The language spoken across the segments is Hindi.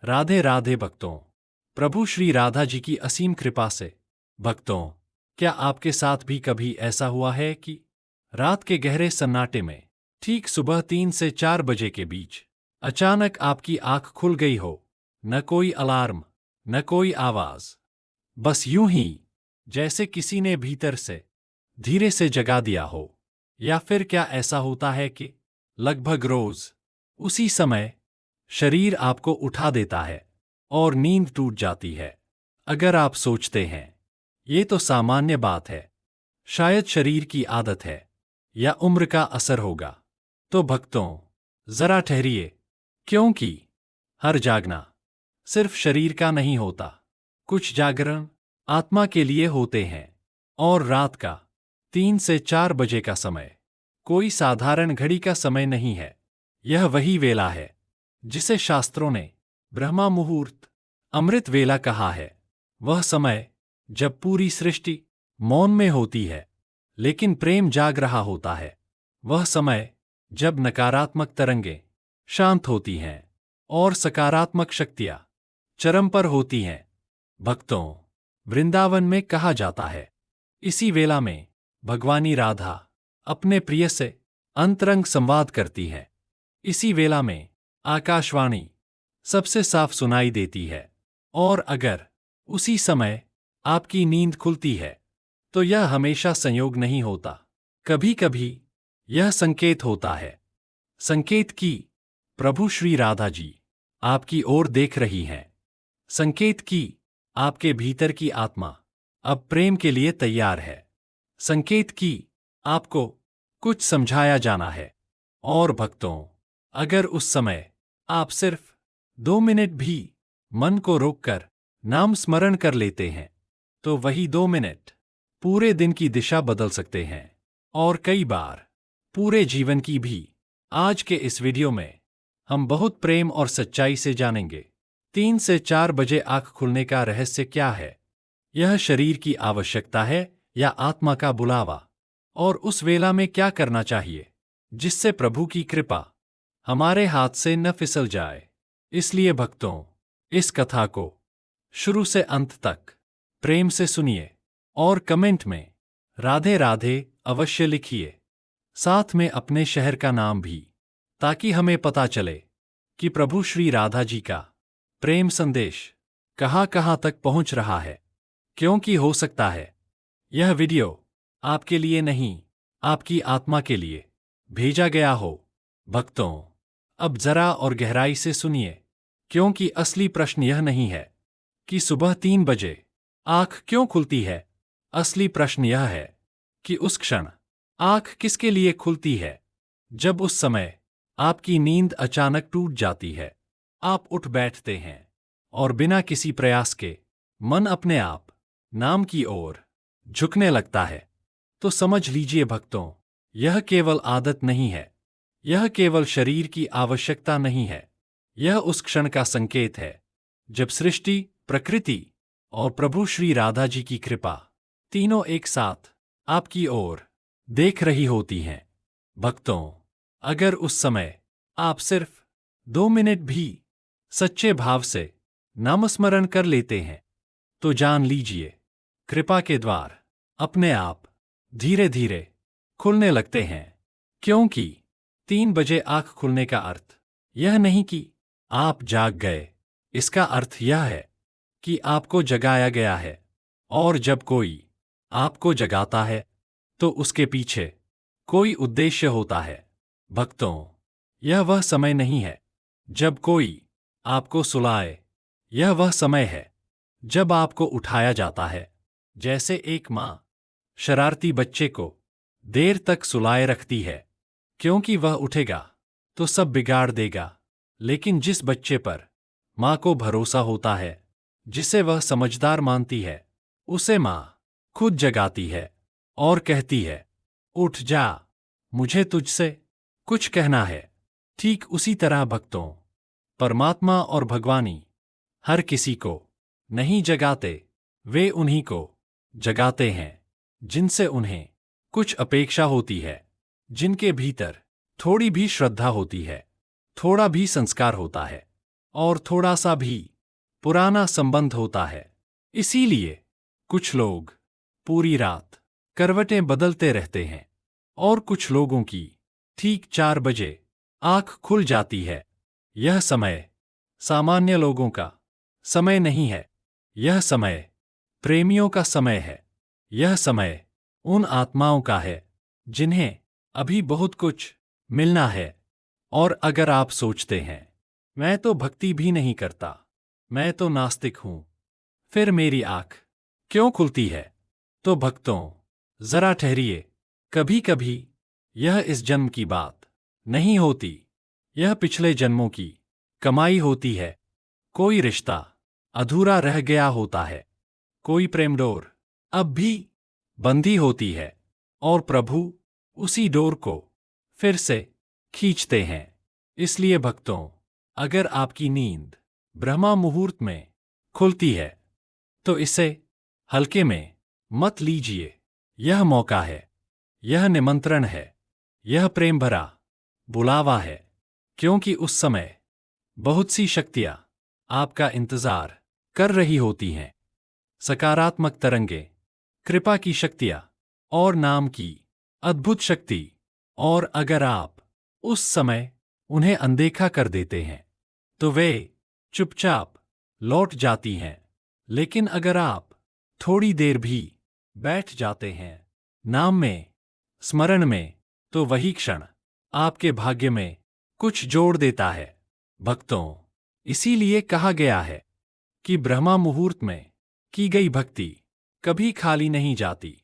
राधे राधे भक्तों। प्रभु श्री राधा जी की असीम कृपा से भक्तों, क्या आपके साथ भी कभी ऐसा हुआ है कि रात के गहरे सन्नाटे में ठीक सुबह 3 से 4 बजे के बीच अचानक आपकी आंख खुल गई हो? न कोई अलार्म, न कोई आवाज, बस यूं ही जैसे किसी ने भीतर से धीरे से जगा दिया हो। या फिर क्या ऐसा होता है कि लगभग रोज उसी समय शरीर आपको उठा देता है और नींद टूट जाती है? अगर आप सोचते हैं ये तो सामान्य बात है, शायद शरीर की आदत है या उम्र का असर होगा, तो भक्तों जरा ठहरिए, क्योंकि हर जागना सिर्फ शरीर का नहीं होता। कुछ जागरण आत्मा के लिए होते हैं। और रात का 3 से 4 बजे का समय कोई साधारण घड़ी का समय नहीं है। यह वही वेला है जिसे शास्त्रों ने ब्रह्मा मुहूर्त, अमृत वेला कहा है। वह समय जब पूरी सृष्टि मौन में होती है लेकिन प्रेम जाग रहा होता है। वह समय जब नकारात्मक तरंगें शांत होती हैं और सकारात्मक शक्तियां चरम पर होती हैं। भक्तों, वृंदावन में कहा जाता है, इसी वेला में भगवानी राधा अपने प्रिय से अंतरंग संवाद करती है। इसी वेला में आकाशवाणी सबसे साफ सुनाई देती है। और अगर उसी समय आपकी नींद खुलती है तो यह हमेशा संयोग नहीं होता। कभी कभी यह संकेत होता है, संकेत कि प्रभु श्री राधा जी आपकी ओर देख रही हैं, संकेत कि आपके भीतर की आत्मा अब प्रेम के लिए तैयार है, संकेत कि आपको कुछ समझाया जाना है। और भक्तों, अगर उस समय आप सिर्फ 2 मिनट भी मन को रोककर नाम स्मरण कर लेते हैं तो वही 2 मिनट पूरे दिन की दिशा बदल सकते हैं और कई बार पूरे जीवन की भी। आज के इस वीडियो में हम बहुत प्रेम और सच्चाई से जानेंगे 3 से 4 बजे आंख खुलने का रहस्य क्या है। यह शरीर की आवश्यकता है या आत्मा का बुलावा? और उस वेला में क्या करना चाहिए जिससे प्रभु की कृपा हमारे हाथ से न फिसल जाए। इसलिए भक्तों, इस कथा को शुरू से अंत तक प्रेम से सुनिए और कमेंट में राधे राधे अवश्य लिखिए, साथ में अपने शहर का नाम भी, ताकि हमें पता चले कि प्रभु श्री राधा जी का प्रेम संदेश कहाँ कहाँ तक पहुँच रहा है। क्योंकि हो सकता है यह वीडियो आपके लिए नहीं, आपकी आत्मा के लिए भेजा गया हो। भक्तों, अब जरा और गहराई से सुनिए, क्योंकि असली प्रश्न यह नहीं है कि सुबह 3 बजे आंख क्यों खुलती है। असली प्रश्न यह है कि उस क्षण आंख किसके लिए खुलती है, जब उस समय आपकी नींद अचानक टूट जाती है। आप उठ बैठते हैं और बिना किसी प्रयास के मन अपने आप नाम की ओर झुकने लगता है। तो समझ लीजिए भक्तों, यह केवल आदत नहीं है, यह केवल शरीर की आवश्यकता नहीं है, यह उस क्षण का संकेत है जब सृष्टि, प्रकृति और प्रभु श्री राधा जी की कृपा तीनों एक साथ आपकी ओर देख रही होती हैं। भक्तों, अगर उस समय आप सिर्फ 2 मिनट भी सच्चे भाव से नामस्मरण कर लेते हैं तो जान लीजिए कृपा के द्वार अपने आप धीरे धीरे खुलने लगते हैं। क्योंकि 3 बजे आंख खुलने का अर्थ यह नहीं कि आप जाग गए, इसका अर्थ यह है कि आपको जगाया गया है। और जब कोई आपको जगाता है तो उसके पीछे कोई उद्देश्य होता है। भक्तों, यह वह समय नहीं है जब कोई आपको सुलाए, यह वह समय है जब आपको उठाया जाता है। जैसे एक माँ शरारती बच्चे को देर तक सुलाए रखती है क्योंकि वह उठेगा तो सब बिगाड़ देगा, लेकिन जिस बच्चे पर माँ को भरोसा होता है, जिसे वह समझदार मानती है, उसे माँ खुद जगाती है और कहती है, उठ जा, मुझे तुझसे कुछ कहना है। ठीक उसी तरह भक्तों, परमात्मा और भगवानी हर किसी को नहीं जगाते, वे उन्हीं को जगाते हैं जिनसे उन्हें कुछ अपेक्षा होती है, जिनके भीतर थोड़ी भी श्रद्धा होती है, थोड़ा भी संस्कार होता है और थोड़ा सा भी पुराना संबंध होता है। इसीलिए कुछ लोग पूरी रात करवटें बदलते रहते हैं और कुछ लोगों की ठीक 4 बजे आंख खुल जाती है। यह समय सामान्य लोगों का समय नहीं है। यह समय प्रेमियों का समय है। यह समय उन आत्माओं का है जिन्हें अभी बहुत कुछ मिलना है। और अगर आप सोचते हैं मैं तो भक्ति भी नहीं करता, मैं तो नास्तिक हूं, फिर मेरी आंख क्यों खुलती है? तो भक्तों, जरा ठहरिए। कभी कभी यह इस जन्म की बात नहीं होती, यह पिछले जन्मों की कमाई होती है। कोई रिश्ता अधूरा रह गया होता है, कोई प्रेम डोर अब भी बंधी होती है और प्रभु उसी डोर को फिर से खींचते हैं। इसलिए भक्तों, अगर आपकी नींद ब्रह्मा मुहूर्त में खुलती है तो इसे हल्के में मत लीजिए। यह मौका है, यह निमंत्रण है, यह प्रेम भरा बुलावा है, क्योंकि उस समय बहुत सी शक्तियां आपका इंतजार कर रही होती हैं। सकारात्मक तरंगे, कृपा की शक्तियां और नाम की अद्भुत शक्ति। और अगर आप उस समय उन्हें अनदेखा कर देते हैं तो वे चुपचाप लौट जाती हैं। लेकिन अगर आप थोड़ी देर भी बैठ जाते हैं नाम में, स्मरण में, तो वही क्षण आपके भाग्य में कुछ जोड़ देता है। भक्तों, इसीलिए कहा गया है कि ब्रह्मा मुहूर्त में की गई भक्ति कभी खाली नहीं जाती,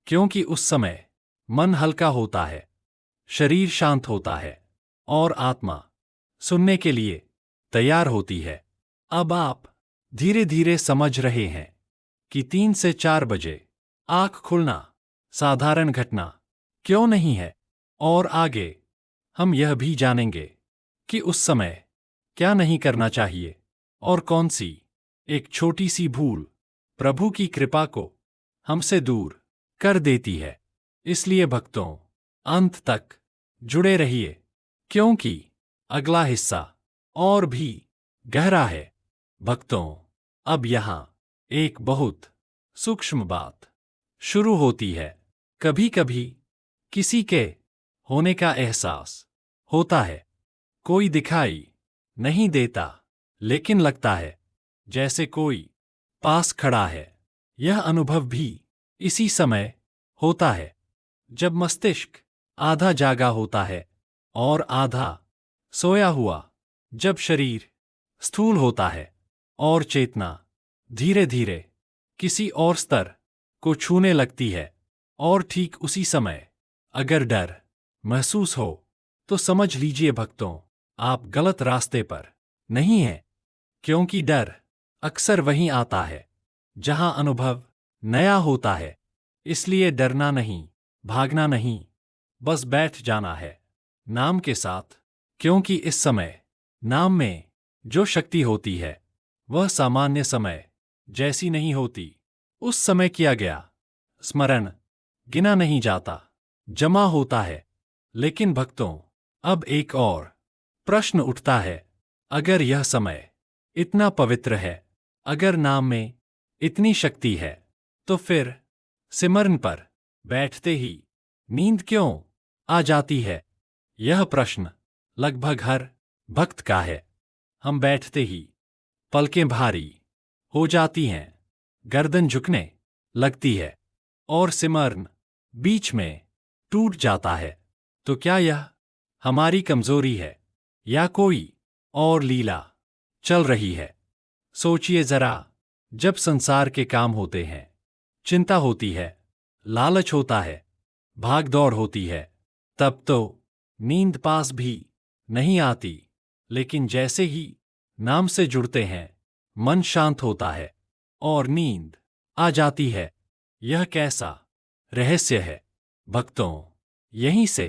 क्योंकि उस समय मन हल्का होता है, शरीर शांत होता है और आत्मा सुनने के लिए तैयार होती है। अब आप धीरे धीरे समझ रहे हैं कि 3 से 4 बजे आंख खुलना साधारण घटना क्यों नहीं है। और आगे हम यह भी जानेंगे कि उस समय क्या नहीं करना चाहिए और कौन सी एक छोटी सी भूल प्रभु की कृपा को हमसे दूर कर देती है। इसलिए भक्तों, अंत तक जुड़े रहिए, क्योंकि अगला हिस्सा और भी गहरा है। भक्तों, अब यहां एक बहुत सूक्ष्म बात शुरू होती है। कभी कभी किसी के होने का एहसास होता है, कोई दिखाई नहीं देता, लेकिन लगता है जैसे कोई पास खड़ा है। यह अनुभव भी इसी समय होता है जब मस्तिष्क आधा जागा होता है और आधा सोया हुआ, जब शरीर स्थूल होता है और चेतना धीरे धीरे किसी और स्तर को छूने लगती है। और ठीक उसी समय अगर डर महसूस हो तो समझ लीजिए भक्तों, आप गलत रास्ते पर नहीं हैं, क्योंकि डर अक्सर वहीं आता है जहां अनुभव नया होता है। इसलिए डरना नहीं, भागना नहीं, बस बैठ जाना है नाम के साथ, क्योंकि इस समय नाम में जो शक्ति होती है वह सामान्य समय जैसी नहीं होती। उस समय किया गया स्मरण गिना नहीं जाता, जमा होता है। लेकिन भक्तों, अब एक और प्रश्न उठता है, अगर यह समय इतना पवित्र है, अगर नाम में इतनी शक्ति है, तो फिर सिमरन पर बैठते ही नींद क्यों आ जाती है? यह प्रश्न लगभग हर भक्त का है। हम बैठते ही पलकें भारी हो जाती हैं, गर्दन झुकने लगती है और सिमरन बीच में टूट जाता है। तो क्या यह हमारी कमजोरी है या कोई और लीला चल रही है? सोचिए जरा, जब संसार के काम होते हैं, चिंता होती है, लालच होता है, भाग दौड़ होती है, तब तो नींद पास भी नहीं आती। लेकिन जैसे ही नाम से जुड़ते हैं, मन शांत होता है और नींद आ जाती है। यह कैसा रहस्य है भक्तों? यहीं से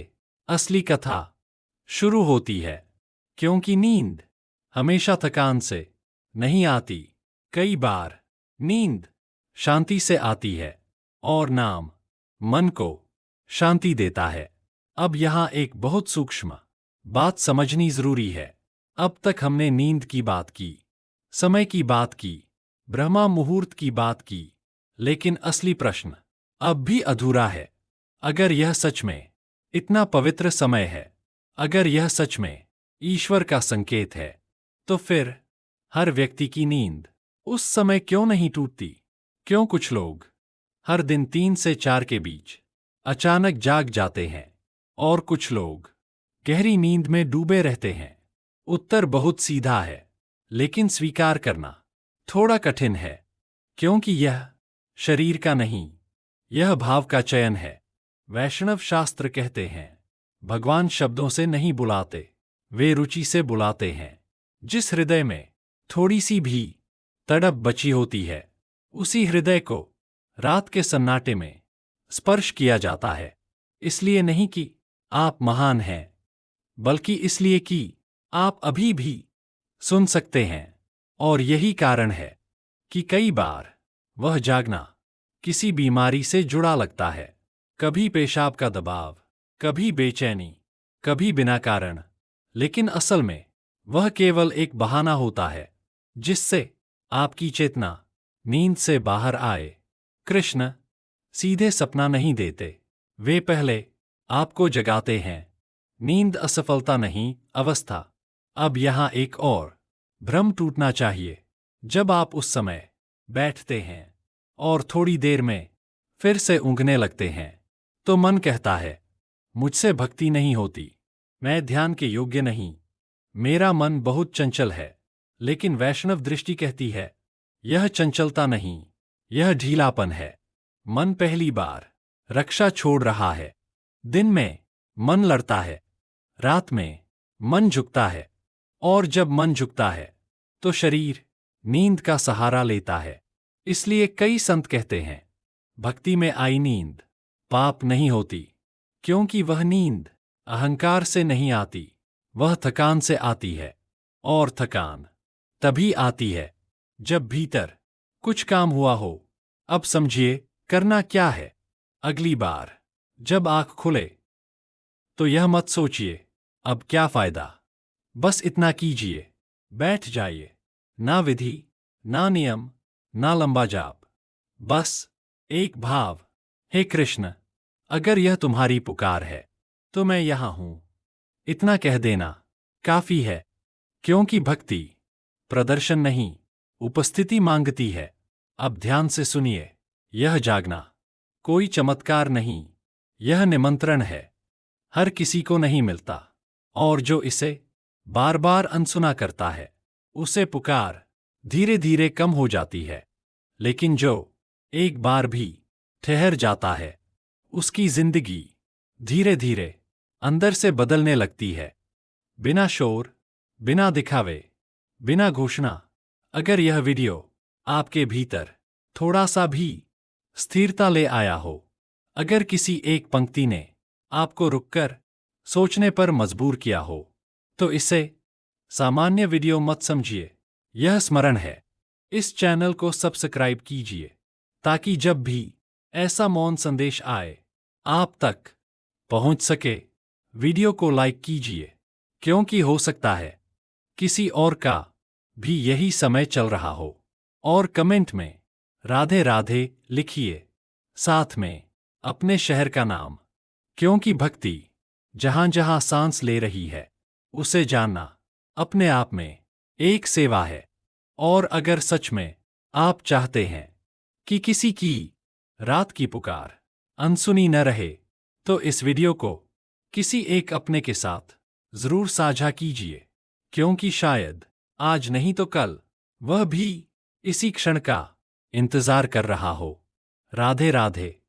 असली कथा शुरू होती है, क्योंकि नींद हमेशा थकान से नहीं आती। कई बार नींद शांति से आती है और नाम मन को शांति देता है। अब यहां एक बहुत सूक्ष्म बात समझनी जरूरी है। अब तक हमने नींद की बात की, समय की बात की, ब्रह्मा मुहूर्त की बात की, लेकिन असली प्रश्न अब भी अधूरा है। अगर यह सच में इतना पवित्र समय है, अगर यह सच में ईश्वर का संकेत है, तो फिर हर व्यक्ति की नींद उस समय क्यों नहीं टूटती? क्यों कुछ लोग हर दिन 3 से 4 के बीच अचानक जाग जाते हैं और कुछ लोग गहरी नींद में डूबे रहते हैं? उत्तर बहुत सीधा है, लेकिन स्वीकार करना थोड़ा कठिन है, क्योंकि यह शरीर का नहीं, यह भाव का चयन है। वैष्णव शास्त्र कहते हैं, भगवान शब्दों से नहीं बुलाते, वे रुचि से बुलाते हैं। जिस हृदय में थोड़ी सी भी तड़प बची होती है, उसी हृदय को रात के सन्नाटे में स्पर्श किया जाता है। इसलिए नहीं कि आप महान हैं, बल्कि इसलिए कि आप अभी भी सुन सकते हैं। और यही कारण है कि कई बार वह जागना किसी बीमारी से जुड़ा लगता है। कभी पेशाब का दबाव, कभी बेचैनी, कभी बिना कारण, लेकिन असल में वह केवल एक बहाना होता है जिससे आपकी चेतना नींद से बाहर आए। कृष्ण सीधे सपना नहीं देते, वे पहले आपको जगाते हैं। नींद असफलता नहीं, अवस्था। अब यहां एक और भ्रम टूटना चाहिए। जब आप उस समय बैठते हैं और थोड़ी देर में फिर से ऊँघने लगते हैं, तो मन कहता है, मुझसे भक्ति नहीं होती, मैं ध्यान के योग्य नहीं, मेरा मन बहुत चंचल है। लेकिन वैष्णव दृष्टि कहती है, यह चंचलता नहीं, यह ढीलापन है। मन पहली बार रक्षा छोड़ रहा है। दिन में मन लड़ता है, रात में मन झुकता है, और जब मन झुकता है तो शरीर नींद का सहारा लेता है। इसलिए कई संत कहते हैं, भक्ति में आई नींद पाप नहीं होती, क्योंकि वह नींद अहंकार से नहीं आती, वह थकान से आती है। और थकान तभी आती है जब भीतर कुछ काम हुआ हो। अब समझिए करना क्या है। अगली बार जब आंख खुले तो यह मत सोचिए अब क्या फायदा, बस इतना कीजिए, बैठ जाइए। ना विधि, ना नियम, ना लंबा जाप, बस एक भाव, हे कृष्ण, अगर यह तुम्हारी पुकार है तो मैं यहां हूं। इतना कह देना काफी है, क्योंकि भक्ति प्रदर्शन नहीं, उपस्थिति मांगती है। अब ध्यान से सुनिए, यह जागना कोई चमत्कार नहीं, यह निमंत्रण है। हर किसी को नहीं मिलता, और जो इसे बार बार अनसुना करता है, उसे पुकार धीरे धीरे कम हो जाती है। लेकिन जो एक बार भी ठहर जाता है, उसकी जिंदगी धीरे धीरे अंदर से बदलने लगती है, बिना शोर, बिना दिखावे, बिना घोषणा। अगर यह वीडियो आपके भीतर थोड़ा सा भी स्थिरता ले आया हो, अगर किसी एक पंक्ति ने आपको रुककर सोचने पर मजबूर किया हो, तो इसे सामान्य वीडियो मत समझिए। यह स्मरण है। इस चैनल को सब्सक्राइब कीजिए ताकि जब भी ऐसा मौन संदेश आए, आप तक पहुंच सके। वीडियो को लाइक कीजिए, क्योंकि हो सकता है किसी और का भी यही समय चल रहा हो। और कमेंट में राधे राधे लिखिए, साथ में अपने शहर का नाम, क्योंकि भक्ति जहां जहां सांस ले रही है, उसे जानना अपने आप में एक सेवा है। और अगर सच में आप चाहते हैं कि किसी की रात की पुकार अनसुनी न रहे, तो इस वीडियो को किसी एक अपने के साथ जरूर साझा कीजिए, क्योंकि शायद आज नहीं तो कल वह भी इसी क्षण का इंतजार कर रहा हो। राधे राधे।